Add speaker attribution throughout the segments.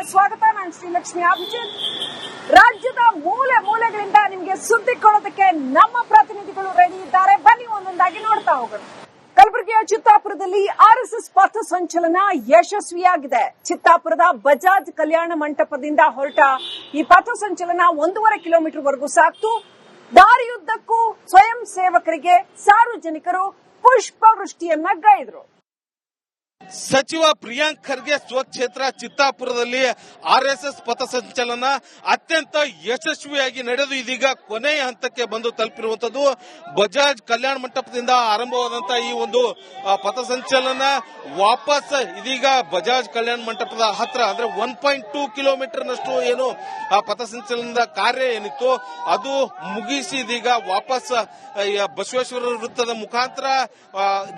Speaker 1: ವಾರ್ತೆಗೆ ಸ್ವಾಗತ. ನಾನು ಶ್ರೀಲಕ್ಷ್ಮಿ ಅಭಿಜಿತ್. ರಾಜ್ಯದ ಮೂಲೆ ಮೂಲೆಗಳಿಂದ ನಿಮಗೆ ಸುದ್ದಿ ಕೊಡೋದಕ್ಕೆ ನಮ್ಮ ಪ್ರತಿನಿಧಿಗಳು ರೆಡಿ ಇದ್ದಾರೆ. ಬನ್ನಿ ಒಂದೊಂದಾಗಿ ನೋಡ್ತಾ ಹೋಗೋಣ. ಕಲಬುರಗಿಯ ಚಿತ್ತಾಪುರದಲ್ಲಿ ಆರ್ಎಸ್ಎಸ್ ಪಥಸಂಚಲನ ಯಶಸ್ವಿಯಾಗಿದೆ. ಚಿತ್ತಾಪುರದ ಬಜಾಜ್ ಕಲ್ಯಾಣ ಮಂಟಪದಿಂದ ಹೊರಟ ಈ ಪಥಸಂಚಲನ 1.5 ಕಿಲೋಮೀಟರ್ ವರೆಗೂ ಸಾಕ್ತು. ದಾರಿಯುದ್ದಕ್ಕೂ ಸ್ವಯಂ ಸೇವಕರಿಗೆ ಸಾರ್ವಜನಿಕರು ಪುಷ್ಪವೃಷ್ಟಿಯನ್ನ ಗೈದರು.
Speaker 2: ಸಚಿವ ಪ್ರಿಯಾಂಕ್ ಖರ್ಗೆ ಸ್ವಕ್ಷೇತ್ರ ಚಿತ್ತಾಪುರದಲ್ಲಿ ಆರ್ಎಸ್ಎಸ್ ಪಥಸಂಚಲನ ಅತ್ಯಂತ ಯಶಸ್ವಿಯಾಗಿ ನಡೆದು ಇದೀಗ ಕೊನೆಯ ಹಂತಕ್ಕೆ ಬಂದು ತಲುಪಿರುವಂತದ್ದು. ಬಜಾಜ್ ಕಲ್ಯಾಣ ಮಂಟಪದಿಂದ ಆರಂಭವಾದಂತಹ ಈ ಒಂದು ಪಥಸಂಚಲನ ವಾಪಸ್ ಇದೀಗ ಬಜಾಜ್ ಕಲ್ಯಾಣ ಮಂಟಪದ ಹತ್ರ ಅಂದ್ರೆ 1.2 ಕಿಲೋಮೀಟರ್ ನಷ್ಟು ಏನು ಆ ಪಥಸಂಚಲನದ ಕಾರ್ಯ ಏನಿತ್ತು ಅದು ಮುಗಿಸಿ ಇದೀಗ ವಾಪಸ್ ಬಸವೇಶ್ವರ ವೃತ್ತದ ಮುಖಾಂತರ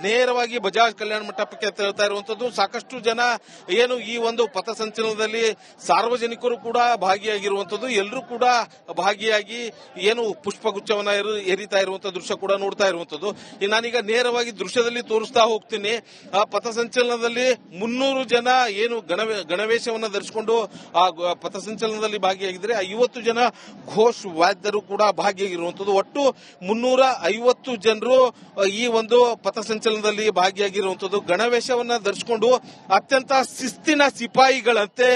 Speaker 2: ನೇರವಾಗಿ ಬಜಾಜ್ ಕಲ್ಯಾಣ ಮಂಟಪಕ್ಕೆ ತೆರಳುತ್ತಾ ಇರುವಂತದ್ದು. ಸಾಕಷ್ಟು ಜನ ಏನು ಈ ಒಂದು ಪಥಸಂಚಲನದಲ್ಲಿ ಸಾರ್ವಜನಿಕರು ಕೂಡ ಭಾಗಿಯಾಗಿರುವಂತದ್ದು. ಎಲ್ಲರೂ ಕೂಡ ಭಾಗಿಯಾಗಿ ಏನು ಪುಷ್ಪಗುಚ್ಛವನ್ನ ಎರಿತಾ ಇರುವಂತಹ ದೃಶ್ಯ ಕೂಡ ನೋಡ್ತಾ ಇರುವಂತದ್ದು. ನಾನೀಗ ನೇರವಾಗಿ ದೃಶ್ಯದಲ್ಲಿ ತೋರಿಸ್ತಾ ಹೋಗ್ತೀನಿ. ಆ ಪಥಸಂಚಲನದಲ್ಲಿ 300 ಜನ ಏನು ಗಣವೇಶವನ್ನ ಧರಿಸಿಕೊಂಡು ಆ ಪಥಸಂಚಲನದಲ್ಲಿ ಭಾಗಿಯಾಗಿದ್ದಾರೆ. 50 ಜನ ಘೋಷ್ ವಾದ್ಯರು ಕೂಡ ಭಾಗಿಯಾಗಿರುವಂತದ್ದು. ಒಟ್ಟು 350 ಜನರು ಈ ಒಂದು ಪಥಸಂಚಲನದಲ್ಲಿ ಭಾಗಿಯಾಗಿರುವಂತದ್ದು. ಗಣವೇಶವನ್ನ ಧರಿಸಿಕೊಂಡು ಅತ್ಯಂತ ಶಿಸ್ತಿನ ಸಿಪಾಯಿಗಳಂತೆ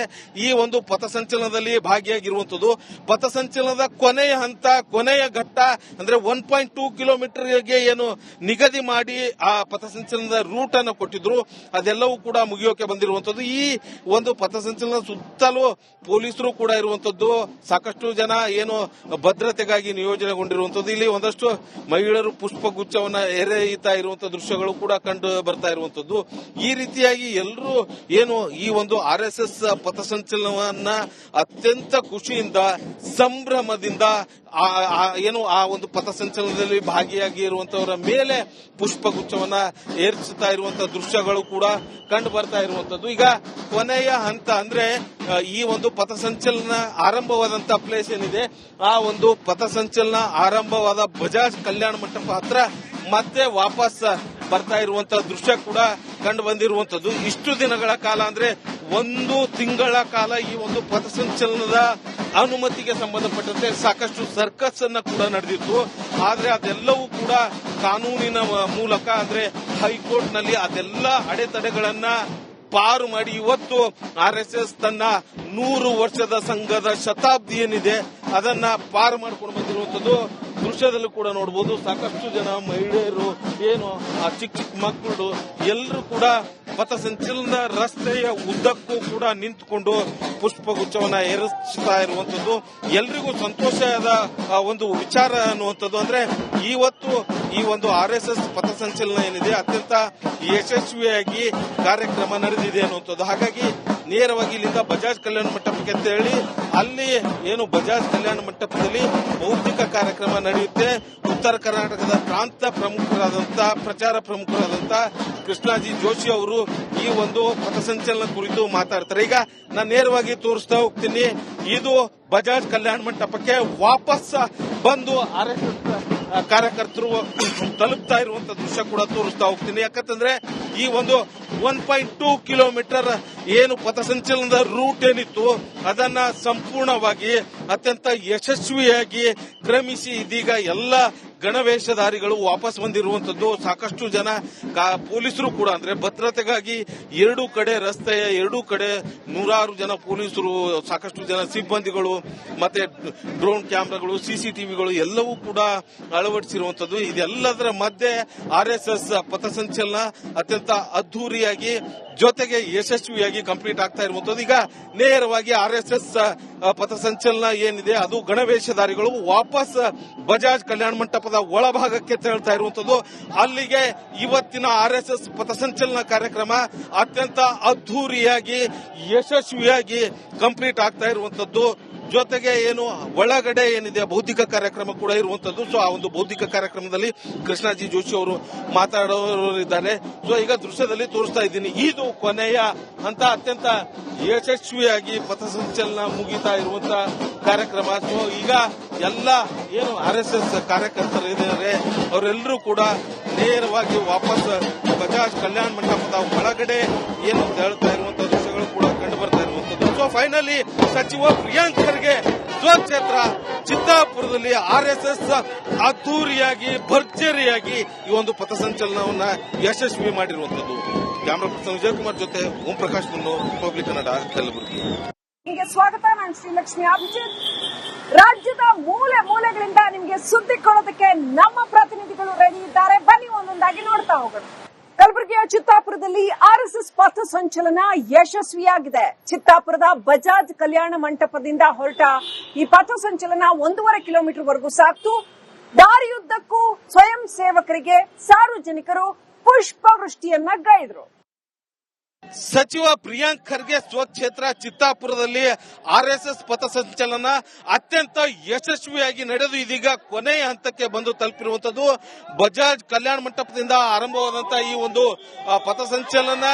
Speaker 2: ಈ ಒಂದು ಪಥಸಂಚಲನದಲ್ಲಿ ಭಾಗಿಯಾಗಿರುವಂತದ್ದು. ಪಥಸಂಚಲನದ ಕೊನೆಯ ಹಂತ, ಕೊನೆಯ ಘಟ್ಟ ಅಂದ್ರೆ 1.2 ಕಿಲೋಮೀಟರ್ಗೆ ಏನು ನಿಗದಿ ಮಾಡಿ ಆ ಪಥಸಂಚಲನದ ರೂಟ್ ಅನ್ನು ಕೊಟ್ಟಿದ್ರು, ಅದೆಲ್ಲವೂ ಕೂಡ ಮುಗಿಯೋಕೆ ಬಂದಿರುವಂತದ್ದು. ಈ ಒಂದು ಪಥಸಂಚಲನ ಸುತ್ತಲೂ ಪೊಲೀಸರು ಕೂಡ ಇರುವಂತದ್ದು. ಸಾಕಷ್ಟು ಜನ ಏನು ಭದ್ರತೆಗಾಗಿ ನಿಯೋಜನೆಗೊಂಡಿರುವಂತದ್ದು. ಇಲ್ಲಿ ಒಂದಷ್ಟು ಮಹಿಳೆಯರು ಪುಷ್ಪಗುಚ್ಛವನ್ನ ಎರೆಯುತ್ತಾ ಇರುವಂತಹ ದೃಶ್ಯಗಳು ಕೂಡ ಕಂಡು ಬರ್ತಾ ಇರುವಂತದ್ದು. ಈ ರೀತಿಯಾಗಿ ಎಲ್ಲರೂ ಏನು ಈ ಒಂದು ಆರ್ಎಸ್ಎಸ್ ಪಥಸಂಚಲನವನ್ನ ಅತ್ಯಂತ ಖುಷಿಯಿಂದ ಸಂಭ್ರಮದಿಂದ ಏನು ಆ ಒಂದು ಪಥಸಂಚಲನದಲ್ಲಿ ಭಾಗಿಯಾಗಿರುವಂತವರ ಮೇಲೆ ಪುಷ್ಪಗುಚ್ಛವನ್ನ ಏರಿಸುತ್ತಾ ಇರುವಂತಹ ದೃಶ್ಯಗಳು ಕೂಡ ಕಂಡು ಬರ್ತಾ ಇರುವಂತದ್ದು. ಈಗ ಕೊನೆಯ ಹಂತ ಅಂದ್ರೆ ಈ ಒಂದು ಪಥಸಂಚಲನ ಆರಂಭವಾದಂತಹ ಪ್ಲೇಸ್ ಏನಿದೆ ಆ ಒಂದು ಪಥಸಂಚಲನ ಆರಂಭವಾದ ಬಜಾಜ್ ಕಲ್ಯಾಣ ಮಂಟಪ ಹತ್ರ ಮತ್ತೆ ವಾಪಸ್ ಬರ್ತಾ ಇರುವಂತಹ ದೃಶ್ಯ ಕೂಡ ಕಂಡು ಬಂದಿರುವಂತದ್ದು. ಇಷ್ಟು ದಿನಗಳ ಕಾಲ ಅಂದ್ರೆ 1 ತಿಂಗಳ ಕಾಲ ಈ ಒಂದು ಪಥಸಂಚಲನದ ಅನುಮತಿಗೆ ಸಂಬಂಧಪಟ್ಟಂತೆ ಸಾಕಷ್ಟು ಸರ್ಕಸ್ ಅನ್ನ ಕೂಡ ನಡೆದಿತ್ತು. ಆದ್ರೆ ಅದೆಲ್ಲವೂ ಕೂಡ ಕಾನೂನಿನ ಮೂಲಕ ಅಂದ್ರೆ ಹೈಕೋರ್ಟ್ ನಲ್ಲಿ ಅದೆಲ್ಲ ಅಡೆತಡೆಗಳನ್ನ ಪಾರು ಮಾಡಿ ಇವತ್ತು ಆರ್ಎಸ್ಎಸ್ ತನ್ನ 100 ವರ್ಷದ ಸಂಘದ ಶತಾಬ್ದಿ ಏನಿದೆ ಅದನ್ನ ಪಾರು ಮಾಡಿಕೊಂಡು ಬಂದಿರುವಂತದ್ದು ದೃಶ್ಯದಲ್ಲೂ ಕೂಡ ನೋಡಬಹುದು. ಸಾಕಷ್ಟು ಜನ ಮಹಿಳೆಯರು ಏನು ಆ ಚಿಕ್ಕ ಮಕ್ಕಳು ಎಲ್ಲರೂ ಕೂಡ ಪಥಸಂಚಲನ ರಸ್ತೆಯ ಉದ್ದಕ್ಕೂ ಕೂಡ ನಿಂತುಕೊಂಡು ಪುಷ್ಪಗುಚ್ಛವನ್ನ ಏರಿಸ್ತಾ ಇರುವಂತದ್ದು ಎಲ್ರಿಗೂ ಸಂತೋಷದ ಒಂದು ವಿಚಾರ ಅನ್ನುವಂಥದ್ದು. ಅಂದ್ರೆ ಇವತ್ತು ಈ ಒಂದು ಆರ್ಎಸ್ಎಸ್ ಪಥಸಂಚಲನ ಏನಿದೆ ಅತ್ಯಂತ ಯಶಸ್ವಿಯಾಗಿ ಕಾರ್ಯಕ್ರಮ ನಡೆದಿದೆ ಅನ್ನುವಂಥದ್ದು. ಹಾಗಾಗಿ ನೇರವಾಗಿ ಇಲ್ಲಿಂದ ಬಜಾಜ್ ಕಲ್ಯಾಣ ಮಂಟಪಕ್ಕೆ ತೆರಳಿ ಅಲ್ಲಿ ಏನು ಬಜಾಜ್ ಕಲ್ಯಾಣ ಮಂಟಪದಲ್ಲಿ ಬೌದ್ಧಿಕ ಕಾರ್ಯಕ್ರಮ ನಡೆಯುತ್ತೆ. ಉತ್ತರ ಕರ್ನಾಟಕದ ಪ್ರಾಂತ ಪ್ರಮುಖರಾದಂತಹ ಪ್ರಚಾರ ಪ್ರಮುಖರಾದಂತಹ ಕೃಷ್ಣಾಜಿ ಜೋಶಿ ಅವರು ಈ ಒಂದು ಪಥಸಂಚಲನ ಕುರಿತು ಮಾತಾಡ್ತಾರೆ. ಈಗ ನಾನು ನೇರವಾಗಿ ತೋರಿಸ್ತಾ ಹೋಗ್ತೀನಿ. ಇದು ಬಜಾಜ್ ಕಲ್ಯಾಣ ಮಂಟಪಕ್ಕೆ ವಾಪಸ್ ಬಂದು ಆರ್ಎಸ್ಎಸ್ ಕಾರ್ಯಕರ್ತರು ತಲುಪ್ತಾ ಇರುವಂತಹ ದೃಶ್ಯ ಕೂಡ ತೋರಿಸ್ತಾ ಹೋಗ್ತೀನಿ. ಯಾಕಂತಂದ್ರೆ ಈ ಒಂದು 1.2 ಕಿಲೋಮೀಟರ್ ಏನು ಪಥಸಂಚಲನದ ರೂಟ್ ಏನಿತ್ತು ಅದನ್ನ ಸಂಪೂರ್ಣವಾಗಿ ಅತ್ಯಂತ ಯಶಸ್ವಿಯಾಗಿ ಕ್ರಮಿಸಿ ಇದೀಗ ಎಲ್ಲ ಗಣವೇಷಧಾರಿಗಳು ವಾಪಸ್ ಬಂದಿರುವಂತದ್ದು. ಸಾಕಷ್ಟು ಜನ ಪೊಲೀಸರು ಕೂಡ ಅಂದ್ರೆ ಭದ್ರತೆಗಾಗಿ ಎರಡೂ ಕಡೆ ರಸ್ತೆಯ ಎರಡೂ ಕಡೆ 100 ಜನ ಪೊಲೀಸರು, ಸಾಕಷ್ಟು ಜನ ಸಿಬ್ಬಂದಿಗಳು ಮತ್ತೆ ಡ್ರೋನ್ ಕ್ಯಾಮೆರಾಗಳು, ಸಿಸಿಟಿವಿಗಳು ಎಲ್ಲವೂ ಕೂಡ ಅಳವಡಿಸಿರುವಂತದ್ದು. ಇದೆಲ್ಲದರ ಮಧ್ಯೆ ಆರ್ಎಸ್ಎಸ್ ಪಥಸಂಚಲನ ಅತ್ಯಂತ ಅದ್ದೂರಿಯಾಗಿ ಜೊತೆಗೆ ಯಶಸ್ವಿಯಾಗಿ ಕಂಪ್ಲೀಟ್ ಆಗ್ತಾ ಇರುವಂತದ್ದು. ಈಗ ನೇರವಾಗಿ ಆರ್ಎಸ್ಎಸ್ ಪಥಸಂಚಲನ ಏನಿದೆ ಅದು ಗಣವೇಷಧಾರಿಗಳು ವಾಪಸ್ ಬಜಾಜ್ ಕಲ್ಯಾಣ ಮಂಟಪದ ಒಳಭಾಗಕ್ಕೆ ತೆರಳುತ್ತಾ ಇರುವಂತದ್ದು. ಅಲ್ಲಿಗೆ ಇವತ್ತಿನ ಆರ್ಎಸ್ಎಸ್ ಪಥಸಂಚಲನ ಕಾರ್ಯಕ್ರಮ ಅತ್ಯಂತ ಅದ್ದೂರಿಯಾಗಿ ಯಶಸ್ವಿಯಾಗಿ ಕಂಪ್ಲೀಟ್ ಆಗ್ತಾ ಇರುವಂತದ್ದು. ಜೊತೆಗೆ ಏನು ಒಳಗಡೆ ಏನಿದೆ ಬೌದ್ಧಿಕ ಕಾರ್ಯಕ್ರಮ ಕೂಡ ಇರುವಂತದ್ದು. ಸೊ ಆ ಒಂದು ಬೌದ್ಧಿಕ ಕಾರ್ಯಕ್ರಮದಲ್ಲಿ ಕೃಷ್ಣಾಜಿ ಜೋಶಿ ಅವರು ಮಾತಾಡೋರಿದ್ದಾರೆ. ಸೊ ಈಗ ದೃಶ್ಯದಲ್ಲಿ ತೋರಿಸ್ತಾ ಇದ್ದೀನಿ. ಇದು ಕೊನೆಯ ಹಂತ, ಅತ್ಯಂತ ಯಶಸ್ವಿಯಾಗಿ ಪಥಸಂಚಲನ ಮುಗಿತಾ ಇರುವಂತಹ ಕಾರ್ಯಕ್ರಮ. ಸೊ ಈಗ ಎಲ್ಲ ಏನು ಆರ್ಎಸ್ಎಸ್ ಕಾರ್ಯಕರ್ತರು ಇದ್ದಾರೆ ಅವರೆಲ್ಲರೂ ಕೂಡ ನೇರವಾಗಿ ವಾಪಸ್ ಬಜಾಜ್ ಕಲ್ಯಾಣ ಮಂಟಪದ ಒಳಗಡೆ ಏನು ತೆರಳುತ್ತಾ ಇರುವಂತಹ ದೃಶ್ಯಗಳು ಕೂಡ ಕಂಡು ಬರ್ತಾ ಇರುವಂತದ್ದು. ಸೊ ಫೈನಲಿ ಸಚಿವ ಪ್ರಿಯಾಂಕ್ ಖರ್ಗೆ ಸ್ವಕ್ಷೇತ್ರ ಚಿತ್ತಾಪುರದಲ್ಲಿ RSS ಅದ್ದೂರಿಯಾಗಿ ಭರ್ಜರಿಯಾಗಿ ಈ ಒಂದು ಪಥಸಂಚಲನವನ್ನ ಯಶಸ್ವಿ ಮಾಡಿರುವಂತದ್ದು. ಕ್ಯಾಮರಾ ಪರ್ಸನ್ ವಿಜಯ್ ಕುಮಾರ್ ಜೊತೆ ಓಂ ಪ್ರಕಾಶ್ ಮುನ್ನು, ರಿಪಬ್ಲಿಕ್ ಕನ್ನಡ, ಕಲಬುರಗಿ.
Speaker 1: ನಿಮಗೆ ಸ್ವಾಗತ. ನಾನು ಶ್ರೀಲಕ್ಷ್ಮಿ ಅಭಿಜಿತ್. ರಾಜ್ಯದ ಮೂಲೆ ಮೂಲೆಗಳಿಂದ ನಿಮಗೆ ಸುದ್ದಿ ಕೊಡೋದಕ್ಕೆ ನಮ್ಮ ಪ್ರತಿನಿಧಿಗಳು ರೆಡಿ ಇದ್ದಾರೆ. ಬನ್ನಿ ಒಂದೊಂದಾಗಿ ನೋಡ್ತಾ ಹೋಗೋಣ. ಕಲಬುರಗಿಯ ಚಿತ್ತಾಪುರದಲ್ಲಿ RSS ಪಥ ಸಂಚಲನ ಯಶಸ್ವಿಯಾಗಿದೆ. ಚಿತ್ತಾಪುರದ ಬಜಾಜ್ ಕಲ್ಯಾಣ ಮಂಟಪದಿಂದ ಹೊರಟ ಈ ಪಥ ಸಂಚಲನ 1.5 ಕಿಲೋಮೀಟರ್ ವರೆಗೂ ಸಾಕ್ತು. ದಾರಿಯುದ್ದಕ್ಕೂ ಸ್ವಯಂ ಸೇವಕರಿಗೆ ಸಾರ್ವಜನಿಕರು ಪುಷ್ಪವೃಷ್ಟಿಯನ್ನ ಗೈದ್ರು.
Speaker 2: ಸಚಿವ ಪ್ರಿಯಾಂಕ್ ಖರ್ಗೆ ಸ್ವಕ್ಷೇತ್ರ ಚಿತ್ತಾಪುರದಲ್ಲಿ RSS ಪಥಸಂಚಲನ ಅತ್ಯಂತ ಯಶಸ್ವಿಯಾಗಿ ನಡೆದು ಇದೀಗ ಕೊನೆಯ ಹಂತಕ್ಕೆ ಬಂದು ತಲುಪಿರುವಂತದ್ದು. ಬಜಾಜ್ ಕಲ್ಯಾಣ ಮಂಟಪದಿಂದ ಆರಂಭವಾದಂತಹ ಈ ಒಂದು ಪಥಸಂಚಲನ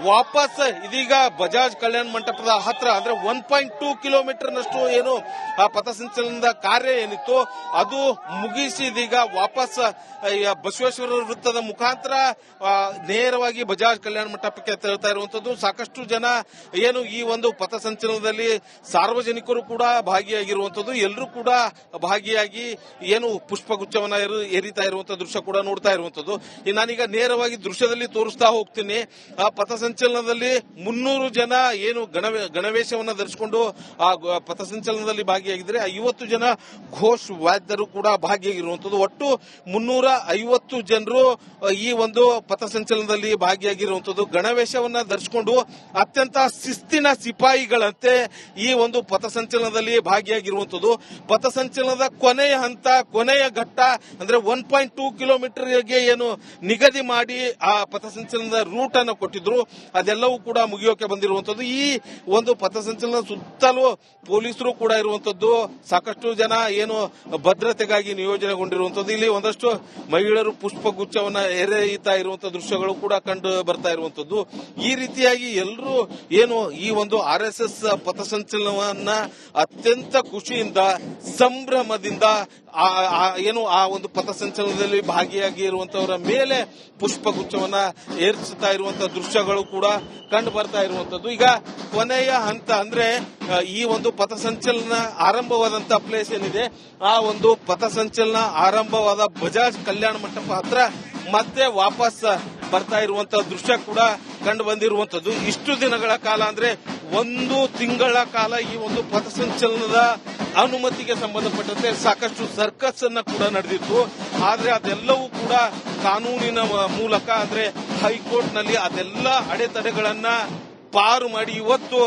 Speaker 2: ವಾಪಸ್ ಇದೀಗ ಬಜಾಜ್ ಕಲ್ಯಾಣ ಮಂಟಪದ ಹತ್ರ ಅಂದ್ರೆ 1.2 ಕಿಲೋಮೀಟರ್ ನಷ್ಟು ಏನು ಆ ಪಥಸಂಚಲನದ ಕಾರ್ಯ ಏನಿತ್ತು ಅದು ಮುಗಿಸಿ ಇದೀಗ ವಾಪಸ್ ಬಸವೇಶ್ವರ ವೃತ್ತದ ಮುಖಾಂತರ ನೇರವಾಗಿ ಬಜಾಜ್ ಕಲ್ಯಾಣ ಮಂಟಪಕ್ಕೆ ತೆರಳುತ್ತಾ ಇರುವಂತದ್ದು. ಸಾಕಷ್ಟು ಜನ ಏನು ಈ ಒಂದು ಪಥಸಂಚಲನದಲ್ಲಿ ಸಾರ್ವಜನಿಕರು ಕೂಡ ಭಾಗಿಯಾಗಿರುವಂತದ್ದು. ಎಲ್ಲರೂ ಕೂಡ ಭಾಗಿಯಾಗಿ ಏನು ಪುಷ್ಪಗುಚ್ಛವನ್ನ ಎರಿತಾ ಇರುವಂತಹ ದೃಶ್ಯ ಕೂಡ ನೋಡ್ತಾ ಇರುವಂತದ್ದು. ನಾನೀಗ ನೇರವಾಗಿ ದೃಶ್ಯದಲ್ಲಿ ತೋರಿಸ್ತಾ ಹೋಗ್ತೀನಿ. ಆ ಪಥಸಂಚಲನದಲ್ಲಿ 300 ಜನ ಏನು ಗಣವೇಶವನ್ನ ಧರಿಸಿಕೊಂಡು ಆ ಪಥಸಂಚಲನದಲ್ಲಿ ಭಾಗಿಯಾಗಿದ್ರೆ 50 ಜನ ಘೋಷ್ ವಾದ್ಯರು ಕೂಡ ಭಾಗಿಯಾಗಿರುವಂತದ್ದು. ಒಟ್ಟು 350 ಜನರು ಈ ಒಂದು ಪಥಸಂಚಲನದಲ್ಲಿ ಭಾಗಿಯಾಗಿರುವಂತದ್ದು. ಗಣವೇಶವನ್ನ ಧರಿಸಿಕೊಂಡು ಅತ್ಯಂತ ಶಿಸ್ತಿನ ಸಿಪಾಯಿಗಳಂತೆ ಈ ಒಂದು ಪಥಸಂಚಲನದಲ್ಲಿ ಭಾಗಿಯಾಗಿರುವಂತದ್ದು. ಪಥಸಂಚಲನದ ಕೊನೆಯ ಹಂತ, ಕೊನೆಯ ಘಟ್ಟ ಅಂದ್ರೆ 1.2 ಕಿಲೋಮೀಟರ್ಗೆ ಏನು ನಿಗದಿ ಮಾಡಿ ಆ ಪಥಸಂಚಲನದ ರೂಟ್ ಅನ್ನು ಕೊಟ್ಟಿದ್ರು ಅದೆಲ್ಲವೂ ಕೂಡ ಮುಗಿಯೋಕೆ ಬಂದಿರುವಂತದ್ದು. ಈ ಒಂದು ಪಥಸಂಚಲನ ಸುತ್ತಲೂ ಪೊಲೀಸರು ಕೂಡ ಇರುವಂತದ್ದು. ಸಾಕಷ್ಟು ಜನ ಏನು ಭದ್ರತೆಗಾಗಿ ನಿಯೋಜನೆಗೊಂಡಿರುವಂತದ್ದು. ಇಲ್ಲಿ ಒಂದಷ್ಟು ಮಹಿಳೆಯರು ಪುಷ್ಪಗುಚ್ಛವನ್ನ ಎರೆಯುತ್ತಾ ಇರುವಂತಹ ದೃಶ್ಯಗಳು ಕೂಡ ಕಂಡು ಬರ್ತಾ ಇರುವಂತದ್ದು. ಈ ರೀತಿಯಾಗಿ ಎಲ್ಲರೂ ಏನು ಈ ಒಂದು RSS ಪಥಸಂಚಲನವನ್ನ ಅತ್ಯಂತ ಖುಷಿಯಿಂದ ಸಂಭ್ರಮದಿಂದ ಏನು ಆ ಒಂದು ಪಥಸಂಚಲನದಲ್ಲಿ ಭಾಗಿಯಾಗಿ ಇರುವಂತವರ ಮೇಲೆ ಪುಷ್ಪಗುಚ್ಛವನ್ನ ಏರಿಸುತ್ತಾ ಇರುವಂತಹ ದೃಶ್ಯಗಳು ಕೂಡ ಕಂಡು ಬರ್ತಾ ಇರುವಂತದ್ದು. ಈಗ ಕೊನೆಯ ಹಂತ ಅಂದ್ರೆ ಈ ಒಂದು ಪಥಸಂಚಲನ ಆರಂಭವಾದಂತಹ ಪ್ಲೇಸ್ ಏನಿದೆ ಆ ಒಂದು ಪಥಸಂಚಲನ ಆರಂಭವಾದ ಬಜಾಜ್ ಕಲ್ಯಾಣ ಮಂಟಪ ಹತ್ರ ಮತ್ತೆ ವಾಪಸ್ ಬರ್ತಾ ಇರುವಂತಹ ದೃಶ್ಯ ಕೂಡ ಕಂಡು ಬಂದಿರುವಂತದ್ದು. ಇಷ್ಟು ದಿನಗಳ ಕಾಲ ಅಂದ್ರೆ 1 ತಿಂಗಳ ಕಾಲ ಈ ಒಂದು ಪಥಸಂಚಲನದ ಅನುಮತಿಗೆ ಸಂಬಂಧಪಟ್ಟಂತೆ ಸಾಕಷ್ಟು ಸರ್ಕಸ್ ಅನ್ನ ಕೂಡ ನಡೆದಿತ್ತು. ಆದ್ರೆ ಅದೆಲ್ಲವೂ ಕೂಡ ಕಾನೂನಿನ ಮೂಲಕ ಅಂದ್ರೆ ಹೈಕೋರ್ಟ್ ನಲ್ಲಿ ಅದೆಲ್ಲ ಅಡೆತಡೆಗಳನ್ನ ಪಾರು ಮಾಡಿ ಇವತ್ತು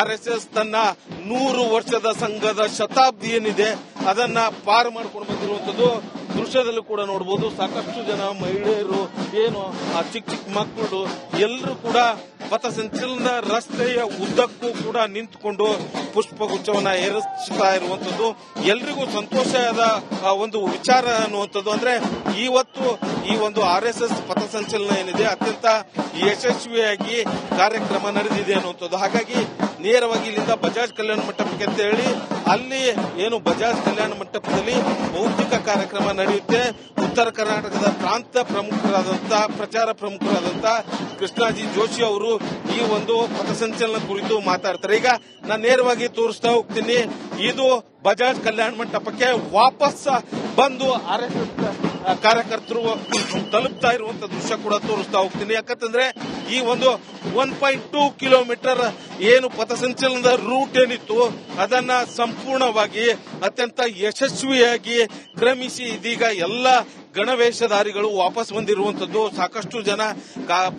Speaker 2: RSS ತನ್ನ 100 ವರ್ಷದ ಸಂಘದ ಶತಾಬ್ದಿ ಏನಿದೆ ಅದನ್ನ ಪಾರು ಮಾಡ್ಕೊಂಡು ಬಂದಿರುವಂತದ್ದು. ದೃಶ್ಯದಲ್ಲೂ ಕೂಡ ನೋಡಬಹುದು. ಸಾಕಷ್ಟು ಜನ ಮಹಿಳೆಯರು ಏನು ಆ ಚಿಕ್ಕ ಚಿಕ್ಕ ಮಕ್ಕಳು ಎಲ್ಲರೂ ಕೂಡ ಪಥಸಂಚಲನದ ರಸ್ತೆಯ ಉದ್ದಕ್ಕೂ ಕೂಡ ನಿಂತುಕೊಂಡು ಪುಷ್ಪಗುಚ್ಛವನ್ನ ಏರಿಸ್ತಾ ಇರುವಂತದ್ದು. ಎಲ್ರಿಗೂ ಸಂತೋಷದ ಒಂದು ವಿಚಾರ ಅನ್ನುವಂಥದ್ದು. ಅಂದ್ರೆ ಇವತ್ತು ಈ ಒಂದು RSS ಪಥಸಂಚಲನ ಏನಿದೆ ಅತ್ಯಂತ ಯಶಸ್ವಿಯಾಗಿ ಕಾರ್ಯಕ್ರಮ ನಡೆದಿದೆ ಅನ್ನುವಂಥದ್ದು. ಹಾಗಾಗಿ ನೇರವಾಗಿ ಇಲ್ಲಿಂದ ಬಜಾಜ್ ಕಲ್ಯಾಣ ಮಂಟಪಕ್ಕೆ ತೆರಳಿ ಅಲ್ಲಿ ಏನು ಬಜಾಜ್ ಕಲ್ಯಾಣ ಮಂಟಪದಲ್ಲಿ ಭೌತಿಕ ಕಾರ್ಯಕ್ರಮ ನಡೆಯುತ್ತೆ. ಉತ್ತರ ಕರ್ನಾಟಕದ ಪ್ರಾಂತ ಪ್ರಮುಖರಾದಂತಹ ಪ್ರಚಾರ ಪ್ರಮುಖರಾದಂತಹ ಕೃಷ್ಣಾಜಿ ಜೋಶಿ ಅವರು ಈ ಒಂದು ಪಥಸಂಚಲನ ಕುರಿತು ಮಾತಾಡ್ತಾರೆ. ಈಗ ನಾನು ನೇರವಾಗಿ ತೋರಿಸ್ತಾ ಹೋಗ್ತೀನಿ. ಇದು ಬಜಾಜ್ ಕಲ್ಯಾಣ ಮಂಟಪಕ್ಕೆ ವಾಪಸ್ ಬಂದು RSS ಕಾರ್ಯಕರ್ತರು ತಲುಪ್ತಾ ಇರುವಂತಹ ದೃಶ್ಯ ಕೂಡ ತೋರಿಸ್ತಾ ಹೋಗ್ತೀನಿ. ಯಾಕಂತಂದ್ರೆ ಈ ಒಂದು 1.2 ಕಿಲೋಮೀಟರ್ ಏನು ಪಥಸಂಚಲನದ ರೂಟ್ ಏನಿತ್ತು ಅದನ್ನ ಸಂಪೂರ್ಣವಾಗಿ ಅತ್ಯಂತ ಯಶಸ್ವಿಯಾಗಿ ಕ್ರಮಿಸಿ ಇದೀಗ ಎಲ್ಲ ಗಣವೇಷಧಾರಿಗಳು ವಾಪಸ್ ಬಂದಿರುವಂತದ್ದು. ಸಾಕಷ್ಟು ಜನ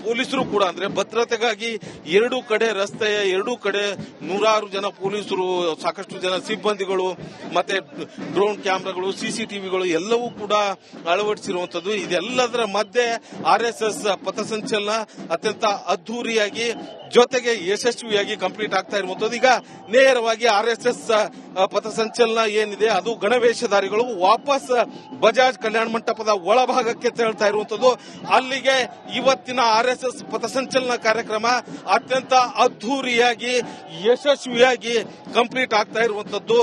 Speaker 2: ಪೊಲೀಸರು ಕೂಡ ಅಂದ್ರೆ ಭದ್ರತೆಗಾಗಿ ಎರಡೂ ಕಡೆ ರಸ್ತೆಯ ಎರಡೂ ಕಡೆ 100 ಜನ ಪೊಲೀಸರು, ಸಾಕಷ್ಟು ಜನ ಸಿಬ್ಬಂದಿಗಳು ಮತ್ತೆ ಡ್ರೋನ್ ಕ್ಯಾಮೆರಾಗಳು, CCTVಗಳು ಎಲ್ಲವೂ ಕೂಡ ಅಳವಡಿಸಿರುವಂತದ್ದು. ಇದೆಲ್ಲದರ ಮಧ್ಯೆ RSS ಪಥಸಂಚಲನ ಅತ್ಯಂತ ಅದ್ದೂರಿಯಾಗಿ ಜೊತೆಗೆ ಯಶಸ್ವಿಯಾಗಿ ಕಂಪ್ಲೀಟ್ ಆಗ್ತಾ ಇರುವಂತದ್ದು. ಈಗ ನೇರವಾಗಿ RSS ಪಥಸಂಚಲನ ಏನಿದೆ ಅದು ಗಣವೇಷಧಾರಿಗಳು ವಾಪಸ್ ಬಜಾಜ್ ಕಲ್ಯಾಣ ಮಂಟಪದ ಒಳಭಾಗಕ್ಕೆ ತೆರಳ್ತಾ ಇರುವಂತದ್ದು. ಅಲ್ಲಿಗೆ ಇವತ್ತಿನ RSS ಪಥಸಂಚಲನ ಕಾರ್ಯಕ್ರಮ ಅತ್ಯಂತ ಅದ್ದೂರಿಯಾಗಿ ಯಶಸ್ವಿಯಾಗಿ ಕಂಪ್ಲೀಟ್ ಆಗ್ತಾ ಇರುವಂತದ್ದು.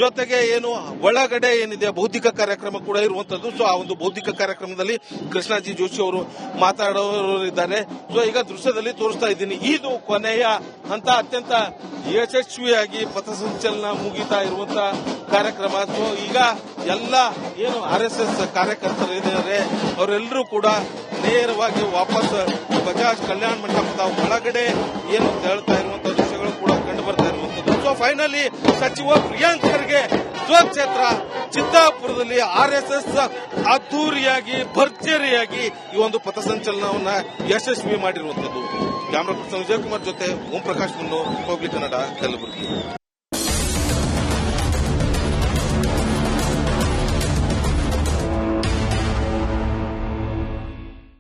Speaker 2: ಜೊತೆಗೆ ಏನು ಒಳಗಡೆ ಏನಿದೆ ಬೌದ್ಧಿಕ ಕಾರ್ಯಕ್ರಮ ಕೂಡ ಇರುವಂತದ್ದು. ಸೊ ಆ ಒಂದು ಬೌದ್ಧಿಕ ಕಾರ್ಯಕ್ರಮದಲ್ಲಿ ಕೃಷ್ಣಾಜಿ ಜೋಶಿ ಅವರು ಮಾತಾಡೋರಿದ್ದಾರೆ. ಸೊ ಈಗ ದೃಶ್ಯದಲ್ಲಿ ತೋರಿಸ್ತಾ ಇದ್ದೀನಿ, ಇದು ಕೊನೆಯ ಹಂತ, ಅತ್ಯಂತ ಯಶಸ್ವಿಯಾಗಿ ಪಥಸಂಚಲನ ಮುಗಿತಾ ಇರುವಂತ ಕಾರ್ಯಕ್ರಮ. ಸೊ ಈಗ ಎಲ್ಲ ಏನು RSS ಕಾರ್ಯಕರ್ತರು ಏನಿದ್ದಾರೆ ಅವರೆಲ್ಲರೂ ಕೂಡ ನೇರವಾಗಿ ವಾಪಸ್ ಬಜಾಜ್ ಕಲ್ಯಾಣ ಮಂಟಪದ ಒಳಗಡೆ ಏನು ಹೇಳ್ತಾ ಇರುವಂತ ದೃಶ್ಯಗಳು ಕೂಡ ಕಂಡು ಬರ್ತಾ ಇರುವಂತದ್ದು. ಸೊ ಫೈನಲಿ ಸಚಿವ ಪ್ರಿಯಾಂಕ್ ಖರ್ಗೆ ಸ್ವಕ್ಷೇತ್ರ ಚಿತ್ತಾಪುರದಲ್ಲಿ RSS ಅದ್ದೂರಿಯಾಗಿ ಭರ್ಜರಿಯಾಗಿ ಈ ಒಂದು ಪಥಸಂಚಲನವನ್ನ ಯಶಸ್ವಿ ಮಾಡಿರುವಂತದ್ದು. ಕ್ಯಾಮರಾ ಪರ್ಸನ್ ವಿಜಯಕುಮಾರ್ ಜೊತೆ ಓಂ ಪ್ರಕಾಶ್ ಮುನ್ನು, ರಿಪಬ್ಲಿಕ್ ಕನ್ನಡ, ಕಲಬುರಗಿ.